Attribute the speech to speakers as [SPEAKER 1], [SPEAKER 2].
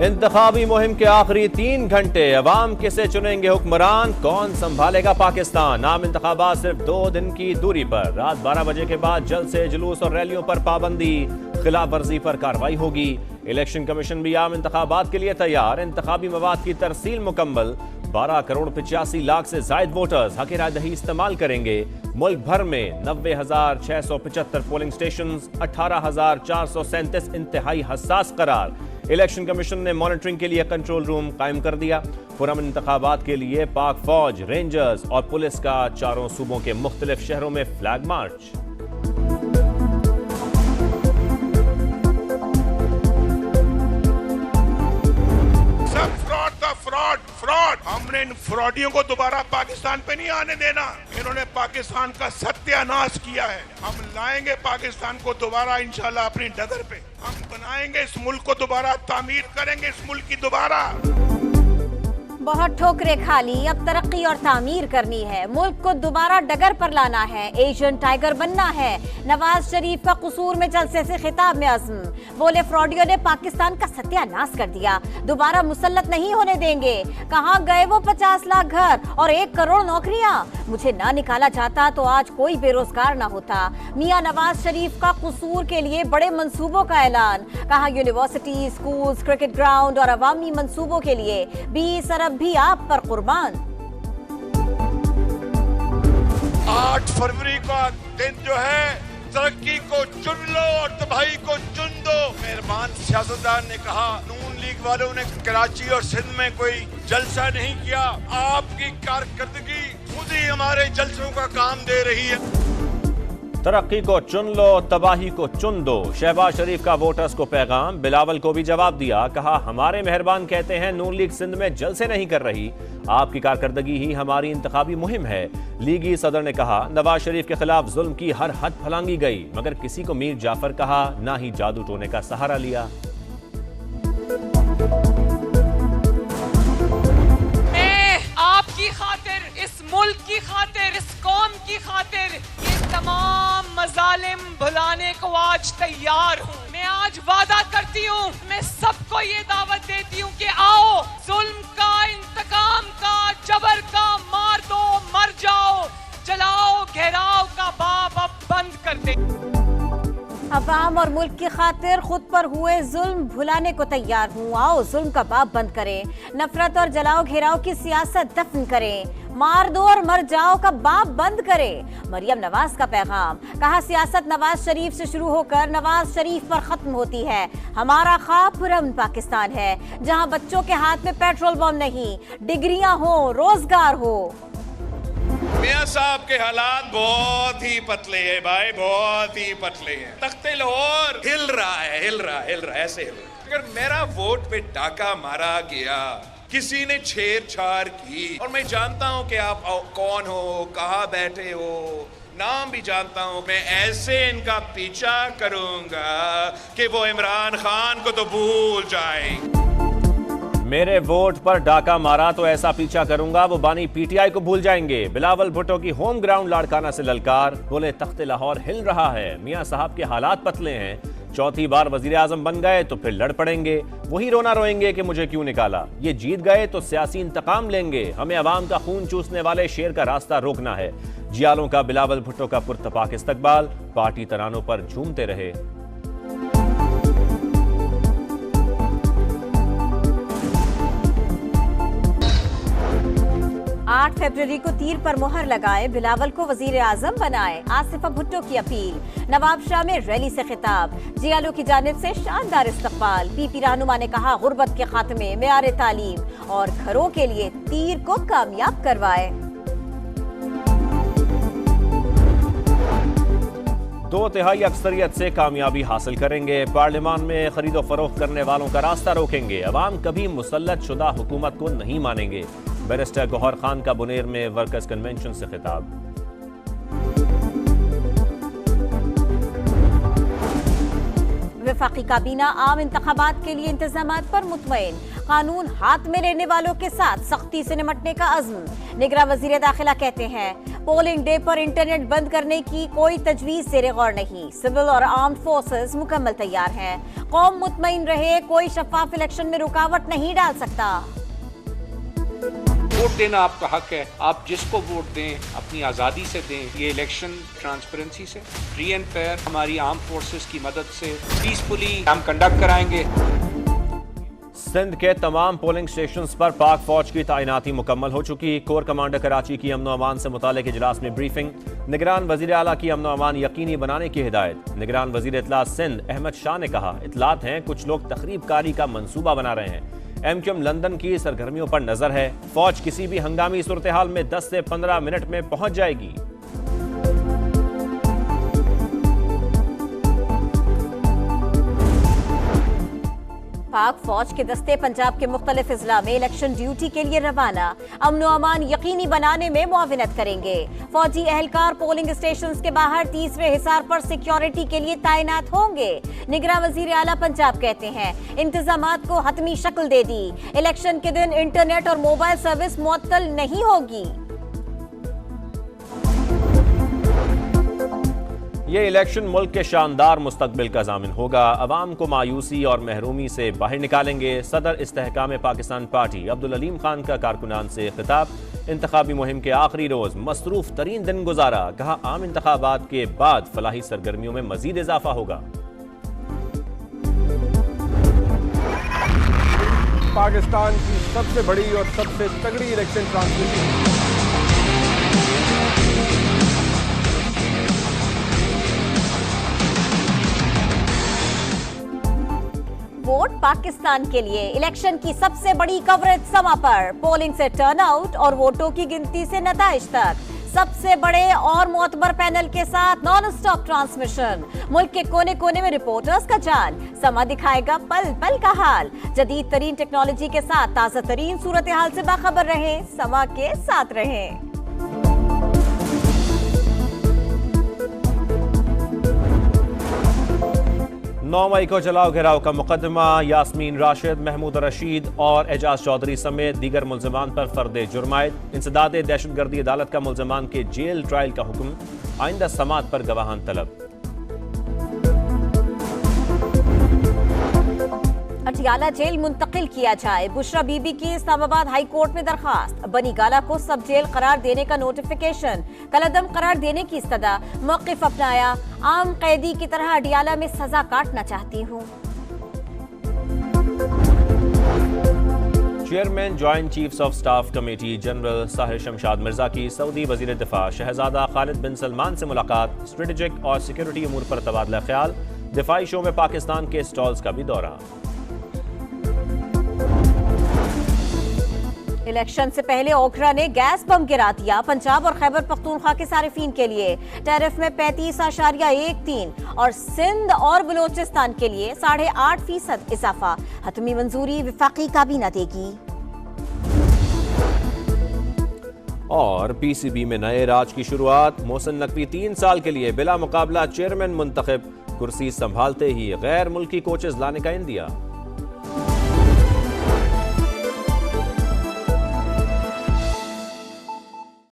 [SPEAKER 1] इंतखाबी मुहिम के आखिरी 3 घंटे, अवाम किसे चुनेंगे हुक्मरान, कौन संभालेगा पाकिस्तान। आम इंतखाबात सिर्फ 2 दिन की दूरी पर। रात 12 बजे के बाद जलसे, जुलूस और रैलियों पर पाबंदी, खिलाफ वर्जी पर कार्रवाई होगी। इलेक्शन कमीशन भी आम इंतखाबात के लिए तैयार। इंतखाबी मवाद की तरसील मुकम्मल। 12 करोड़ 85 लाख से जायद वोटर्स हक राय दही इस्तेमाल करेंगे। मुल्क भर में 90,675 पोलिंग स्टेशन, 18,437 इंतहाई हसास करार। इलेक्शन कमीशन ने मॉनिटरिंग के लिए कंट्रोल रूम कायम कर दिया। पुरअमन इंतखाबात के लिए पाक फौज, रेंजर्स और पुलिस का चारों सूबों के मुख्तलिफ शहरों में फ्लैग मार्च।
[SPEAKER 2] फ्रॉड, हमने इन फ्रॉडियों को दोबारा पाकिस्तान पे नहीं आने देना। इन्होंने पाकिस्तान का सत्यानाश किया है। हम लाएंगे पाकिस्तान को दोबारा इंशाल्लाह अपनी डगर पे। हम बनाएंगे इस मुल्क को दोबारा, तामीर करेंगे इस मुल्क की दोबारा।
[SPEAKER 3] बहुत ठोकरें खा ली, अब तरक्की और तामीर करनी है। मुल्क को दोबारा डगर पर लाना है, एशियन टाइगर बनना है। नवाज शरीफ का कसूर में जलसे से खिताब में अज़्म, बोले फ्रॉडियों ने पाकिस्तान का सत्यानाश कर दिया, दोबारा मुसल्लत नहीं होने देंगे। कहाँ गए वो 50 लाख घर और 1 करोड़ नौकरियां? मुझे ना निकाला जाता तो आज कोई बेरोजगार ना होता। मियां नवाज शरीफ का कसूर के लिए बड़े मंसूबों का ऐलान, कहा यूनिवर्सिटी, स्कूल्स, क्रिकेट ग्राउंड और अवामी मंसूबों के लिए 20 अरब भी आप पर कुर्बान।
[SPEAKER 2] 8 फरवरी का दिन जो है, तरक्की को चुन लो और तबाही को चुन दो। मेहरबान सियासतदान ने कहा, नून लीग वालों ने कराची और सिंध में कोई जलसा नहीं किया। आपकी कारकर्दगी खुद ही हमारे जलसों का काम दे रही है।
[SPEAKER 1] तरक्की को चुन लो, तबाही को चुन दो। शहबाज शरीफ का वोटर्स को पैगाम, बिलावल को भी जवाब दिया। कहा, हमारे मेहरबान कहते हैं नून लीग सिंध में जलसे नहीं कर रही, आपकी कारकर्दगी ही हमारी इंतखाबी मुहिम है। लीगी सदर ने कहा, नवाज शरीफ के खिलाफ जुल्म की हर हद फलांगी गई, मगर किसी को मीर जाफर कहा, ना ही जादू टोने का सहारा लिया।
[SPEAKER 4] आपकी खातिर, इस मुल्क की खातिर, इस कौम की खातिर ये तमाम मजालिम भुलाने को आज तैयार हूँ। मैं आज वादा करती हूँ, मैं सबको ये दावत देती हूँ कि आओ, जुल्म का, इंतकाम का, जबर का मार दो, मर जाओ, जलाओ घेराव का बाब अब बंद कर दे।
[SPEAKER 3] अवाम और मुल्क की खातिर खुद पर हुए जुल्म भुलाने को तैयार हूँ, आओ जुल्म का बाब बंद करें। नफरत और जलाओ घेराव की सियासत दफन करें, मार दो और मर जाओ का बाब बंद करें। मरियम नवाज का पैगाम, कहा, सियासत नवाज शरीफ से शुरू होकर नवाज शरीफ पर खत्म होती है। हमारा ख्वाब पुरअमन पाकिस्तान है, जहाँ बच्चों के हाथ में पेट्रोल बम नहीं, डिग्रियां हो, रोजगार हो।
[SPEAKER 5] मियां साहब के हालात बहुत ही पतले हैं भाई, बहुत ही पतले हैं। तख्ते लाहौर हिल रहा है, हिल रहा है, हिल रहा है, ऐसे हिल रहा है। अगर मेरा वोट पे डाका मारा गया, किसी ने छेड़छाड़ की, और मैं जानता हूं कि आप कौन हो, कहाँ बैठे हो, नाम भी जानता हूं, मैं ऐसे इनका पीछा करूंगा कि वो इमरान खान को तो भूल जाए।
[SPEAKER 1] मेरे वोट पर डाका मारा तो ऐसा पीछा करूंगा वो बानी पीटीआई को भूल जाएंगे। बिलावल भुट्टो की होम ग्राउंड लाड़काना से ललकार, बोले तख्ते लाहौर हिल रहा है। मियां साहब के हालात पतले हैं, चौथी बार वजीर आजम बन गए तो फिर लड़ पड़ेंगे, वही रोना रोएंगे कि मुझे क्यों निकाला। ये जीत गए तो सियासी इंतकाम लेंगे, हमें अवाम का खून चूसने वाले शेर का रास्ता रोकना है। जियालों का बिलावल भुट्टो का पुरतपाक इस्तकबाल, पार्टी तरानों पर झूमते रहे।
[SPEAKER 3] 8 फरवरी को तीर पर मोहर लगाए, बिलावल को वजीर आजम बनाए, आसिफा भुट्टो की अपील। नवाब शाह में रैली से खिताब, जियालो की जानिब से शानदार इस्तकबाल। पीपी रहनुमा ने कहा, गुर्बत के खात्मे, मेयार तालीम और घरों के लिए तीर को कामयाब करवाए।
[SPEAKER 1] 2/3 अक्सरियत से कामयाबी हासिल करेंगे। पार्लियामान में खरीदो फरोख्त करने वालों का रास्ता रोकेंगे। अवाम कभी मुसल्लत शुदा हुकूमत को नहीं मानेंगे। बैरिस्टर गौहर खान का बुनेर में वर्कर्स कन्वेंशन से खिताब।
[SPEAKER 3] वफाकी काबीना आम इंतखाबात के लिए इंतजामात पर मुतमईन, कानून हाथ में लेने वालों के साथ सख्ती से निपटने का अज़्म। निगरान वज़ीर दाखिला कहते हैं पोलिंग डे पर इंटरनेट बंद करने की कोई तजवीज़ ज़ेरे गौर नहीं। सिविल और आर्म्ड फोर्सेस मुकम्मल तैयार हैं। कौम मुतमईन रहे, कोई शफाफ इलेक्शन में रुकावट नहीं डाल सकता।
[SPEAKER 6] वोट देना आपका हक है, आप जिसको वोट दें अपनी आज़ादी से दें। ये इलेक्शन ट्रांसपेरेंसी से, फ्री एंड फेयर, हमारी आर्म फोर्सेस की मदद से पीसफुली हम कंडक्ट कराएंगे।
[SPEAKER 1] सिंध के तमाम पोलिंग स्टेशंस पर पाक फौज की तैनाती मुकम्मल हो चुकी। कोर कमांडर कराची की अमन अमान से मुतालिक इजलास में ब्रीफिंग। निगरान वजीर आला की अमन अमान यकीनी बनाने की हिदायत। निगरान वजीर इत्तलात सिंध अहमद शाह ने कहा इत्तलात हैं कुछ लोग तखरीबकारी का मंसूबा बना रहे हैं। एमक्यूएम लंदन की सरगर्मियों पर नजर है। फौज किसी भी हंगामी सूरत हाल में 10 से 15 मिनट में पहुंच जाएगी।
[SPEAKER 3] पाक फौज के दस्ते पंजाब के मुख्तलिफ अजला में इलेक्शन ड्यूटी के लिए रवाना। अमन अमान यकीनी बनाने में मुआविनत करेंगे। फौजी एहलकार पोलिंग स्टेशन के बाहर तीसरे हिसार पर सिक्योरिटी के लिए तैनात होंगे। निगरान वजीर आला पंजाब कहते हैं इंतजामात को हतमी शक्ल दे दी। इलेक्शन के दिन इंटरनेट और मोबाइल सर्विस मुअत्तल नहीं होगी।
[SPEAKER 1] ये इलेक्शन मुल्क के शानदार मुस्तकबिल का ज़ामिन होगा। अवाम को मायूसी और महरूमी से बाहर निकालेंगे। सदर इस्तेहकाम पाकिस्तान पार्टी अब्दुल अलीम खान का कारकुनान से खिताब। इंतखाबी मुहिम के आखिरी रोज मसरूफ तरीन दिन गुजारा। कहा आम इंतखाबात के बाद फलाही सरगर्मियों में मजीद इजाफा होगा।
[SPEAKER 7] पाकिस्तान की सबसे बड़ी और सबसे तगड़ी इलेक्शन ट्रांसमिशन
[SPEAKER 3] वोट पाकिस्तान के लिए इलेक्शन की सबसे बड़ी कवरेज समा पर। पोलिंग से टर्नआउट और वोटों की गिनती से नताइज तक सबसे बड़े और मोतबर पैनल के साथ नॉन स्टॉप ट्रांसमिशन। मुल्क के कोने कोने में रिपोर्टर्स का जाल। समा दिखाएगा पल पल का हाल। जदीद तरीन टेक्नोलॉजी के साथ ताज़ा तरीन सूरत हाल से बाखबर रहें। समा के साथ रहें।
[SPEAKER 1] 9 मई को जलाओ घेराव का मुकदमा। यास्मीन राशिद, महमूद रशीद और एजाज चौधरी समेत दीगर मुल्ज़िमान पर फर्द जुर्मायत। इंसदाद दहशतगर्दी अदालत का मुल्ज़िमान के जेल ट्रायल का हुक्म। आइंदा समात पर गवाहान तलब।
[SPEAKER 3] अटियाला जेल मुंतकिल किया जाए। बुशरा बीबी की इस्लामाबाद हाई कोर्ट में दरखास्त। बनी गाला को सब जेल करार देने का नोटिफिकेशन। कलअदम करार देने की इस्तदा। मौक़िफ़ अपनाया। आम कैदी की तरह अटियाला में सजा काटना चाहती हूँ।
[SPEAKER 1] Chairman joint chiefs of staff committee general Sahir Shamshad Mirza की सऊदी वजीर दिफा शहजादा खालिद बिन सलमान से मुलाकात। स्ट्रेटेजिक और सिक्योरिटी अमूर पर तबादला ख्याल। दिफाई शो में पाकिस्तान के स्टॉल्स का भी दौरा।
[SPEAKER 3] इलेक्शन से पहले ओखरा ने गैस बम गिरा दिया। पंजाब और खैबर पख्तूनख्वा के सारिफीन के लिए टैरिफ में 35.13 और सिंध और बलोचिस्तान के लिए 8.5% इजाफा। हतमी मंजूरी वफाकी काबीना देगी।
[SPEAKER 1] और पीसीबी में नए राज की शुरुआत। मोहसिन नकवी 3 साल के लिए बिला मुकाबला चेयरमैन मुंतखब। कुर्सी संभालते ही गैर मुल्की कोचेज लाने का इंदिया।